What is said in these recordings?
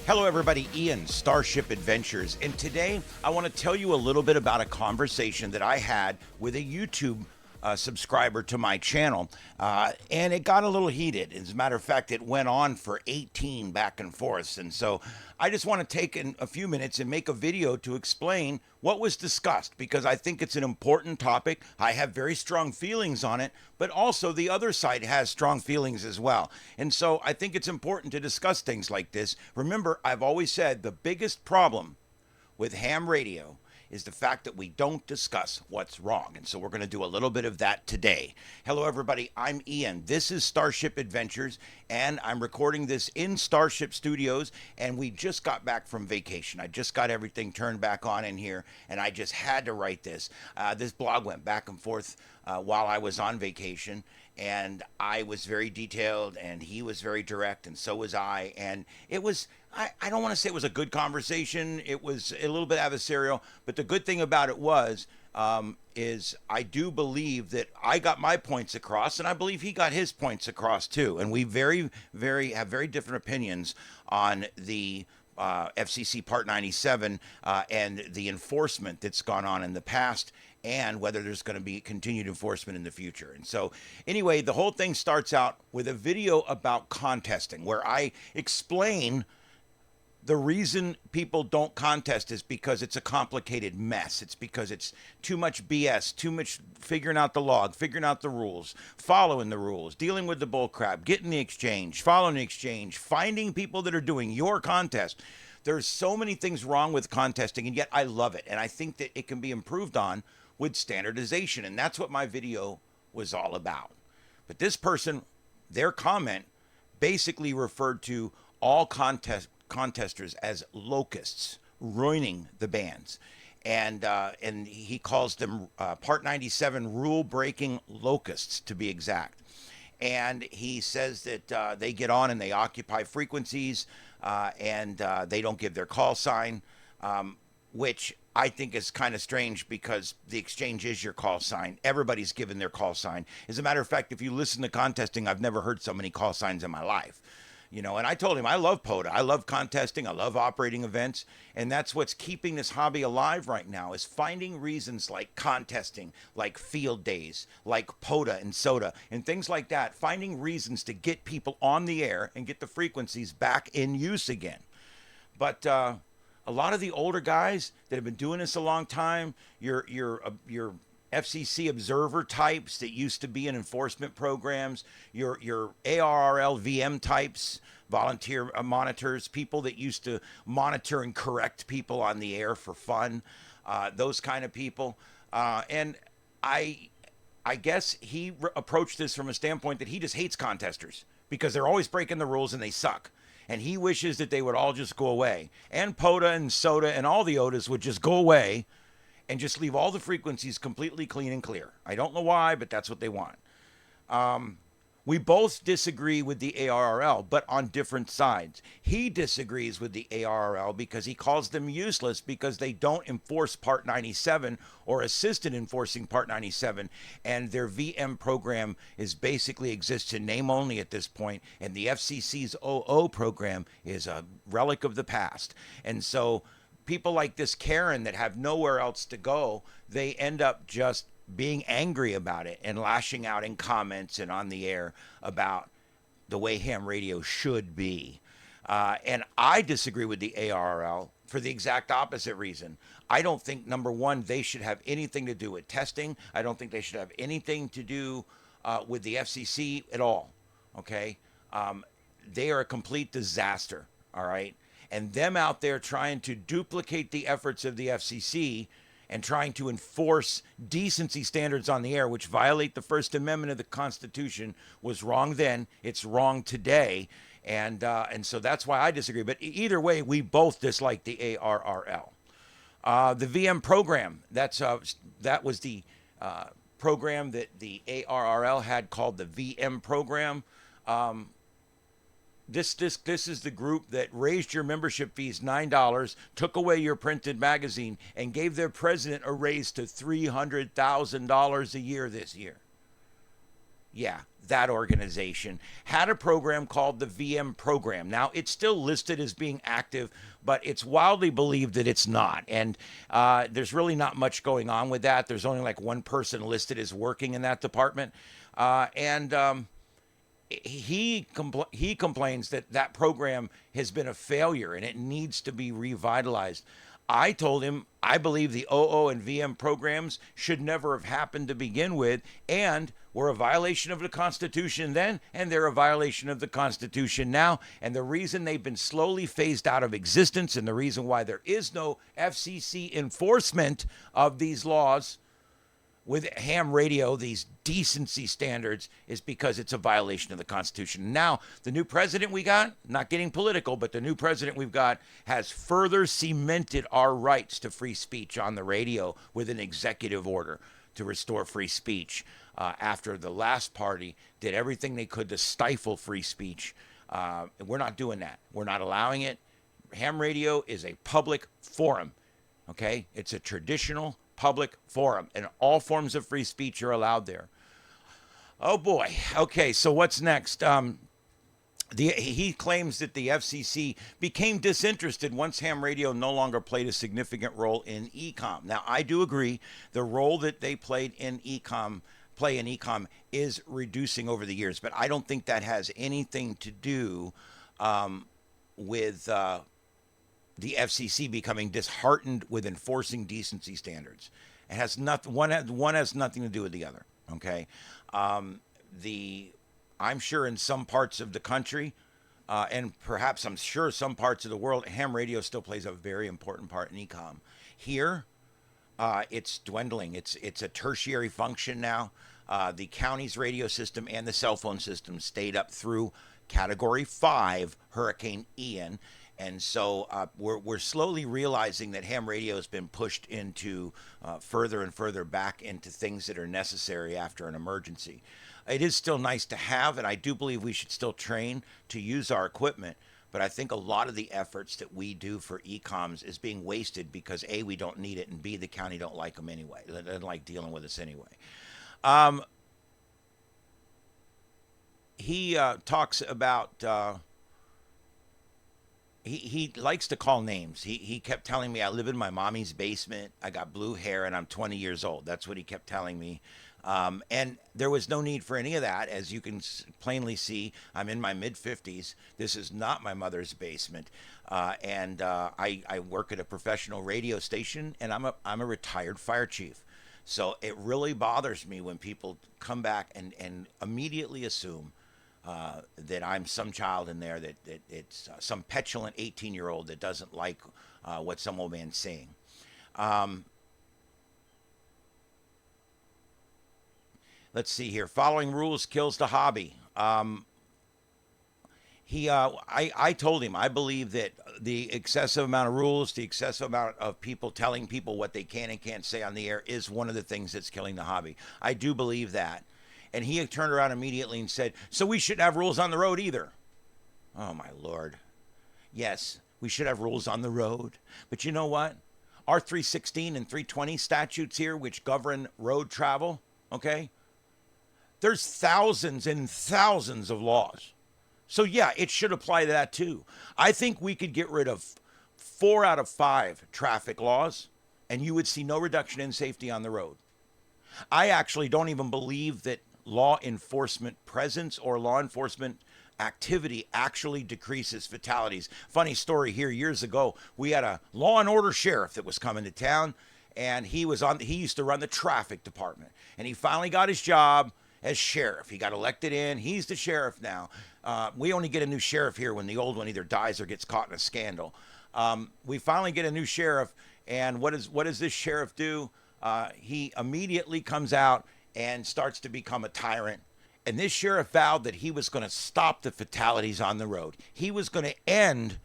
Hello everybody, Ian, Starship Adventures, and today I want to tell you a little bit about a conversation that I had with a YouTube subscriber to my channel, and it got a little heated. As a matter of fact, it went on for 18 back and forths, and so I just want to take a few minutes and make a video to explain what was discussed, because I think it's an important topic. I have very strong feelings on it, but also the other side has strong feelings as well. And so I think it's important to discuss things like this. Remember, I've always said the biggest problem with ham radio is the fact that we don't discuss what's wrong. And so we're going to do a little bit of that today. Hello, everybody. I'm Ian. This is Starship Adventures, and I'm recording this in Starship Studios, and we just got back from vacation. I just got everything turned back on in here, and I just had to write this. This blog went back and forth while I was on vacation, and I was very detailed, and he was very direct, and so was I. And it was, I don't want to say it was a good conversation. It was a little bit adversarial, but the good thing about it was, is I do believe that I got my points across, and I believe he got his points across too. And we have very different opinions on the FCC Part 97 and the enforcement that's gone on in the past, and whether there's going to be continued enforcement in the future. And so anyway, the whole thing starts out with a video about contesting, where I explain the reason people don't contest is because it's a complicated mess. It's because it's too much BS, too much figuring out the log, figuring out the rules, following the rules, dealing with the bullcrap, getting the exchange, following the exchange, finding people that are doing your contest. There's so many things wrong with contesting, and yet I love it. And I think that it can be improved on with standardization. And that's what my video was all about. But this person, their comment basically referred to all contesters as locusts, ruining the bands. And he calls them Part 97 rule-breaking locusts, to be exact. And he says that they get on and they occupy frequencies, and they don't give their call sign, which I think is kind of strange, because the exchange is your call sign. Everybody's given their call sign. As a matter of fact, if you listen to contesting, I've never heard so many call signs in my life. You know, and I told him I love POTA. I love contesting. I love operating events. And that's what's keeping this hobby alive right now, is finding reasons like contesting, like field days, like POTA and SOTA, and things like that. Finding reasons to get people on the air and get the frequencies back in use again. But a lot of the older guys that have been doing this a long time, your FCC observer types that used to be in enforcement programs, your ARRL VM types, volunteer monitors, people that used to monitor and correct people on the air for fun, those kind of people. And I guess he approached this from a standpoint that he just hates contesters, because they're always breaking the rules and they suck. And he wishes that they would all just go away. And POTA and SOTA and all the OTAs would just go away and just leave all the frequencies completely clean and clear. I don't know why, but that's what they want. We both disagree with the ARRL, but on different sides. He disagrees with the ARRL because he calls them useless, because they don't enforce Part 97 or assist in enforcing Part 97, and their VM program is basically exists in name only at this point, and the FCC's OO program is a relic of the past. And so people like this Karen that have nowhere else to go, they end up just being angry about it and lashing out in comments and on the air about the way ham radio should be. And I disagree with the ARRL for the exact opposite reason. I don't think, number one, they should have anything to do with testing. I don't think they should have anything to do with the FCC at all, okay? They are a complete disaster, all right? And them out there trying to duplicate the efforts of the FCC and trying to enforce decency standards on the air, which violate the First Amendment of the Constitution, was wrong then. It's wrong today. And so that's why I disagree. But either way, we both dislike the ARRL. The VM program, that was the program that the ARRL had called the VM program. This is the group that raised your membership fees $9, took away your printed magazine, and gave their president a raise to $300,000 a year this year. Yeah, that organization had a program called the VM program. Now, it's still listed as being active, but it's wildly believed that it's not. And there's really not much going on with that. There's only like one person listed as working in that department. He complains that that program has been a failure and it needs to be revitalized. I told him I believe the OO and VM programs should never have happened to begin with and were a violation of the Constitution then, and they're a violation of the Constitution now. And the reason they've been slowly phased out of existence and the reason why there is no FCC enforcement of these laws with ham radio, these decency standards, is because it's a violation of the Constitution. Now, the new president we got, not getting political, but the new president we've got has further cemented our rights to free speech on the radio with an executive order to restore free speech after the last party did everything they could to stifle free speech. We're not doing that. We're not allowing it. Ham radio is a public forum, okay? It's a traditional public forum, and all forms of free speech are allowed there. Oh boy. Okay, so what's next? He claims that the FCC became disinterested once ham radio no longer played a significant role in e-com. Now, I do agree the role that they played in e-com is reducing over the years, but I don't think that has anything to do with the FCC becoming disheartened with enforcing decency standards. It has nothing. One has nothing to do with the other. Okay, I'm sure in some parts of the country, and perhaps I'm sure some parts of the world, ham radio still plays a very important part in e-com. Here, it's dwindling. It's a tertiary function now. The county's radio system and the cell phone system stayed up through Category 5 Hurricane Ian. And so we're slowly realizing that ham radio has been pushed into further and further back into things that are necessary after an emergency. It is still nice to have, and I do believe we should still train to use our equipment. But I think a lot of the efforts that we do for e-coms is being wasted because A, we don't need it, and B, the county don't like them anyway. They don't like dealing with us anyway. He talks about... He likes to call names. He kept telling me, I live in my mommy's basement. I got blue hair and I'm 20 years old. That's what he kept telling me. And there was no need for any of that. As you can plainly see, I'm in my mid-50s. This is not my mother's basement. I work at a professional radio station, and I'm a retired fire chief. So it really bothers me when people come back and immediately assume that I'm some child in there, that it's some petulant 18-year-old that doesn't like what some old man's saying. Let's see here. Following rules kills the hobby. I told him I believe that the excessive amount of rules, the excessive amount of people telling people what they can and can't say on the air is one of the things that's killing the hobby. I do believe that. And he turned around immediately and said, so we shouldn't have rules on the road either. Oh, my Lord. Yes, we should have rules on the road. But you know what? Our 316 and 320 statutes here, which govern road travel, okay? There's thousands and thousands of laws. So, yeah, it should apply to that, too. I think we could get rid of 4 out of 5 traffic laws, and you would see no reduction in safety on the road. I actually don't even believe that law enforcement presence or law enforcement activity actually decreases fatalities. Funny story here, years ago, we had a law and order sheriff that was coming to town, and he used to run the traffic department, and he finally got his job as sheriff. He got elected in. He's the sheriff now. We only get a new sheriff here when the old one either dies or gets caught in a scandal. We finally get a new sheriff, and what does this sheriff do? He immediately comes out and starts to become a tyrant. And this sheriff vowed that he was going to stop the fatalities on the road. He was going to end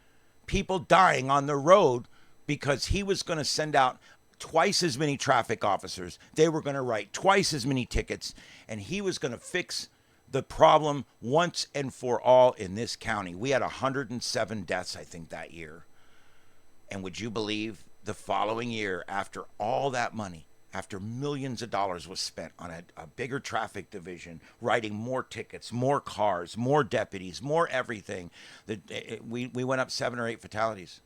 people dying on the road because he was going to send out twice as many traffic officers. They were going to write twice as many tickets, and he was going to fix the problem once and for all in this county. We had 107 deaths, I think, that year. And would you believe the following year, after all that money, after millions of dollars was spent on a bigger traffic division, writing more tickets, more cars, more deputies, more everything, we went up 7 or 8 fatalities.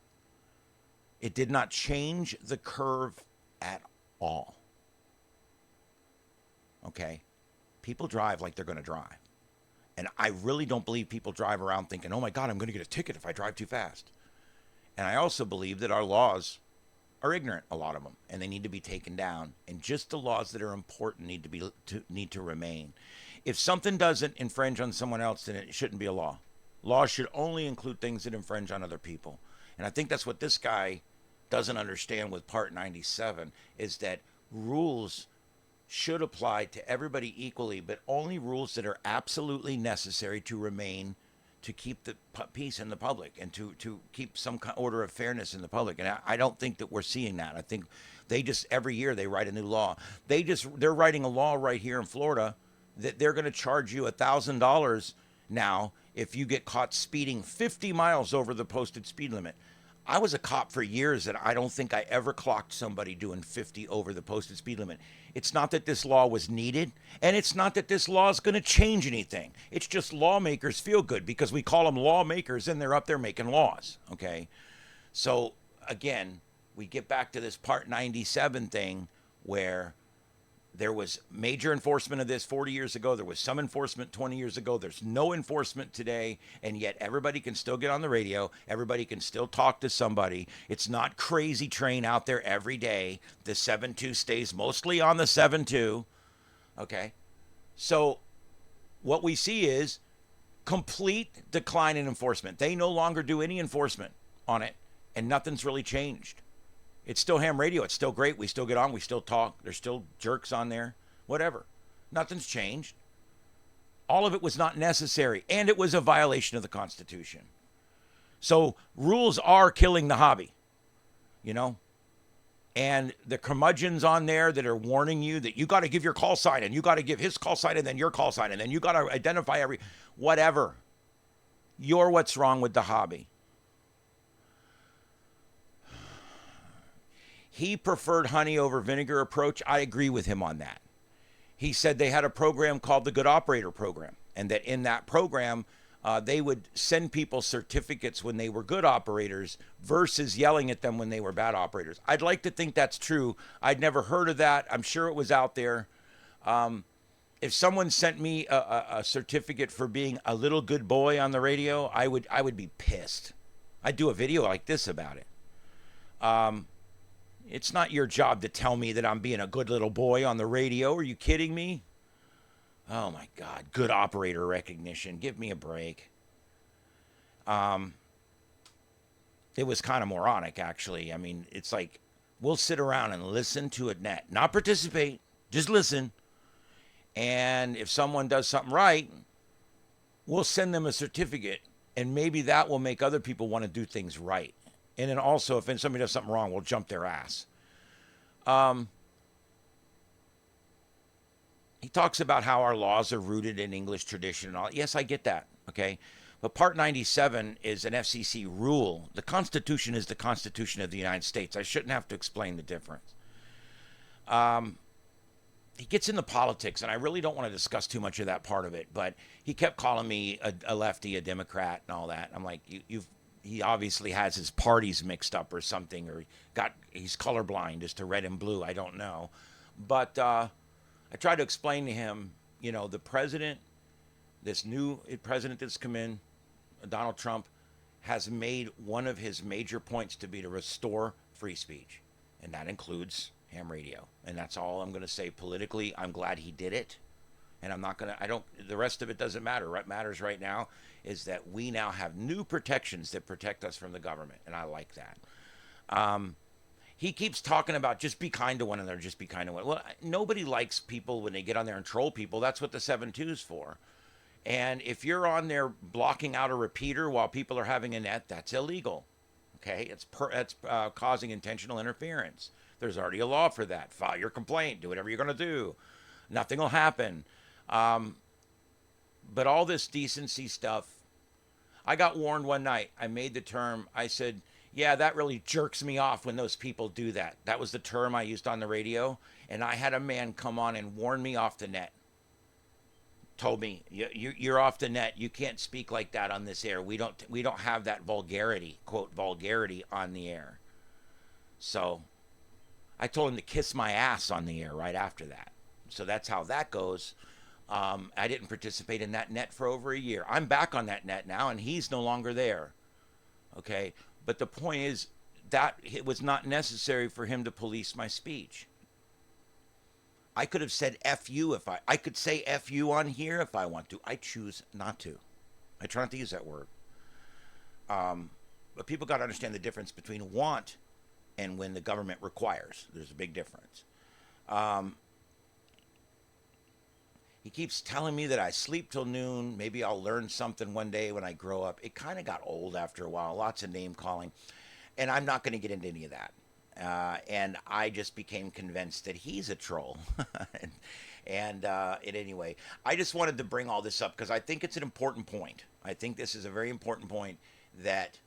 It did not change the curve at all. Okay? People drive like they're going to drive. And I really don't believe people drive around thinking, oh my God, I'm going to get a ticket if I drive too fast. And I also believe that our laws are ignorant, a lot of them, and they need to be taken down. And just the laws that are important need to remain. If something doesn't infringe on someone else, then it shouldn't be a law. Laws should only include things that infringe on other people. And I think that's what this guy doesn't understand with Part 97, is that rules should apply to everybody equally, but only rules that are absolutely necessary to remain, to keep the peace in the public and to keep some order of fairness in the public. And I don't think that we're seeing that. I think they just, every year they write a new law. They're writing a law right here in Florida that they're going to charge you $1,000 now if you get caught speeding 50 miles over the posted speed limit. I was a cop for years, and I don't think I ever clocked somebody doing 50 over the posted speed limit. It's not that this law was needed, and it's not that this law is going to change anything. It's just lawmakers feel good because we call them lawmakers, and they're up there making laws, okay? So, again, we get back to this Part 97 thing where there was major enforcement of this 40 years ago. There was some enforcement 20 years ago. There's no enforcement today, and yet everybody can still get on the radio. Everybody can still talk to somebody. It's not crazy train out there every day. The 7-2 stays mostly on the 7-2, okay? So what we see is complete decline in enforcement. They no longer do any enforcement on it, and nothing's really changed. It's still ham radio. It's still great. We still get on. We still talk. There's still jerks on there. Whatever. Nothing's changed. All of it was not necessary, and it was a violation of the Constitution. So rules are killing the hobby, you know? And the curmudgeons on there that are warning you that you got to give your call sign, and you got to give his call sign, and then your call sign, and then you got to identify whatever. You're what's wrong with the hobby. He preferred honey over vinegar approach. I agree with him on that. He said they had a program called the Good Operator Program, and that in that program, they would send people certificates when they were good operators versus yelling at them when they were bad operators. I'd like to think that's true. I'd never heard of that. I'm sure it was out there. If someone sent me a certificate for being a little good boy on the radio, I would be pissed. I'd do a video like this about it. It's not your job to tell me that I'm being a good little boy on the radio. Are you kidding me? Oh my God, good operator recognition. Give me a break. It was kind of moronic, actually. I mean, it's like, we'll sit around and listen to it net, not participate, just listen. And if someone does something right, we'll send them a certificate, and maybe that will make other people want to do things right. And then also, if somebody does something wrong, we'll jump their ass. He talks about how our laws are rooted in English tradition and all. Yes, I get that, okay? But Part 97 is an FCC rule. The Constitution is the Constitution of the United States. I shouldn't have to explain the difference. He gets into politics, and I really don't want to discuss too much of that part of it, but he kept calling me a lefty, a Democrat, and all that. I'm like, he obviously has his parties mixed up or something, or he's colorblind as to red and blue. I don't know. But I tried to explain to him, you know, the president, this new president that's come in, Donald Trump, has made one of his major points to be to restore free speech. And that includes ham radio. And that's all I'm going to say politically. I'm glad he did it. And I'm not going to, the rest of it doesn't matter. What matters right now is that we now have new protections that protect us from the government. And I like that. He keeps talking about just be kind to one another, just be kind to one another. Well, nobody likes people when they get on there and troll people. That's what the 7-2 is for. And if you're on there blocking out a repeater while people are having a net, that's illegal. Okay? That's causing intentional interference. There's already a law for that. File your complaint. Do whatever you're going to do. Nothing will happen. But all this decency stuff, I got warned one night. I made the term, I said, yeah, that really jerks me off when those people do that. That was the term I used on the radio. And I had a man come on and warn me off the net. Told me, you're off the net. You can't speak like that on this air. We don't have that vulgarity, quote, vulgarity on the air. So I told him to kiss my ass on the air right after that. So that's how that goes. I didn't participate in that net for over a year. I'm back on that net now, and he's no longer there. Okay? But the point is that it was not necessary for him to police my speech. I could have said F you if I could say F you on here if I want to. I choose not to. I try not to use that word. But people got to understand the difference between want and when the government requires. There's a big difference. He keeps telling me that I sleep till noon. Maybe I'll learn something one day when I grow up. It kind of got old after a while. Lots of name calling. And I'm not going to get into any of that. And I just became convinced that he's a troll. Anyway, I just wanted to bring all this up because I think it's an important point. I think this is a very important point, that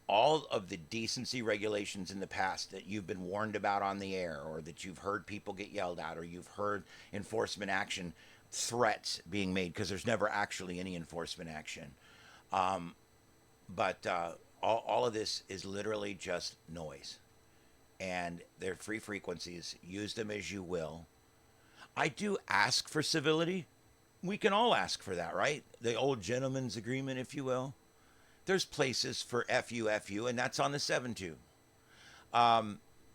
all of the decency regulations in the past that you've been warned about on the air, or that you've heard people get yelled at, or you've heard enforcement action threats being made, because there's never actually any enforcement action. But all of this is literally just noise. And they're free frequencies. Use them as you will. I do ask for civility. We can all ask for that, right? The old gentleman's agreement, if you will. There's places for FU, and that's on the 7-2.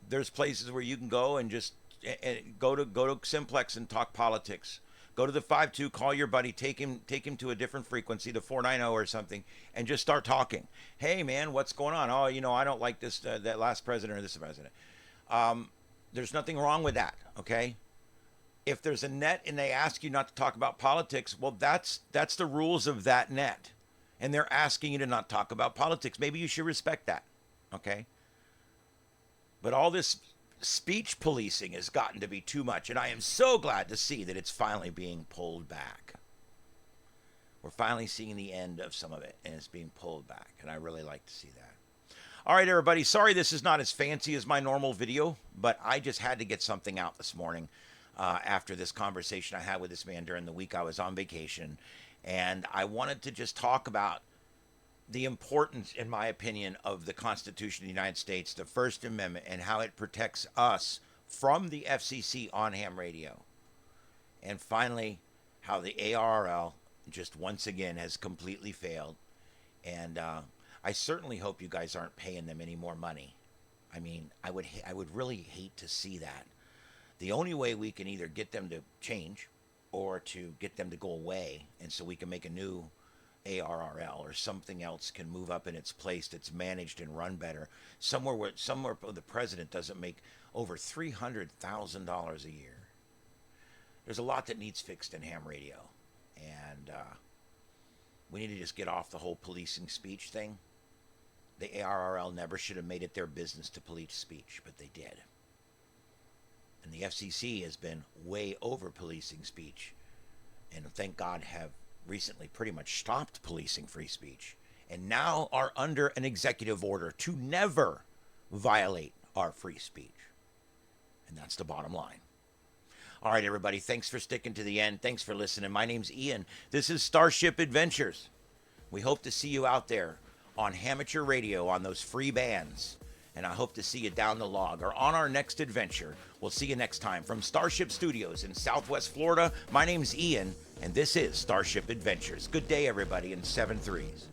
There's places where you can go and just go to Simplex and talk politics. Go to the 5-2, call your buddy, take him to a different frequency, the 490 or something, and just start talking. Hey, man, what's going on? Oh, I don't like this, that last president or this president. There's nothing wrong with that, okay? If there's a net and they ask you not to talk about politics, well, that's the rules of that net. And they're asking you to not talk about politics. Maybe you should respect that, okay? But all this speech policing has gotten to be too much, and I am so glad to see that it's finally being pulled back. We're finally seeing the end of some of it, and it's being pulled back, and I really like to see that. All right, everybody, sorry this is not as fancy as my normal video, but I just had to get something out this morning after this conversation I had with this man during the week I was on vacation, and I wanted to just talk about the importance, in my opinion, of the Constitution of the United States, the First Amendment, and how it protects us from the FCC on ham radio. And finally, how the ARRL just once again has completely failed. And I certainly hope you guys aren't paying them any more money. I mean, I would really hate to see that. The only way we can either get them to change or to get them to go away, and so we can make a new ARRL or something else can move up in its place that's managed and run better, somewhere where the president doesn't make over $300,000 a year. There's a lot that needs fixed in ham radio, and we need to just get off the whole policing speech thing. The ARRL never should have made it their business to police speech, but they did. And the FCC has been way over policing speech, and thank God have recently pretty much stopped policing free speech, and now are under an executive order to never violate our free speech. And that's the bottom line. All right, everybody, thanks for sticking to the end. Thanks for listening. My name's Ian. This is Starship Adventures. We hope to see you out there on Amateur Radio on those free bands. And I hope to see you down the log or on our next adventure. We'll see you next time from Starship Studios in Southwest Florida. My name's Ian, and this is Starship Adventures. Good day, everybody, in 7 3s.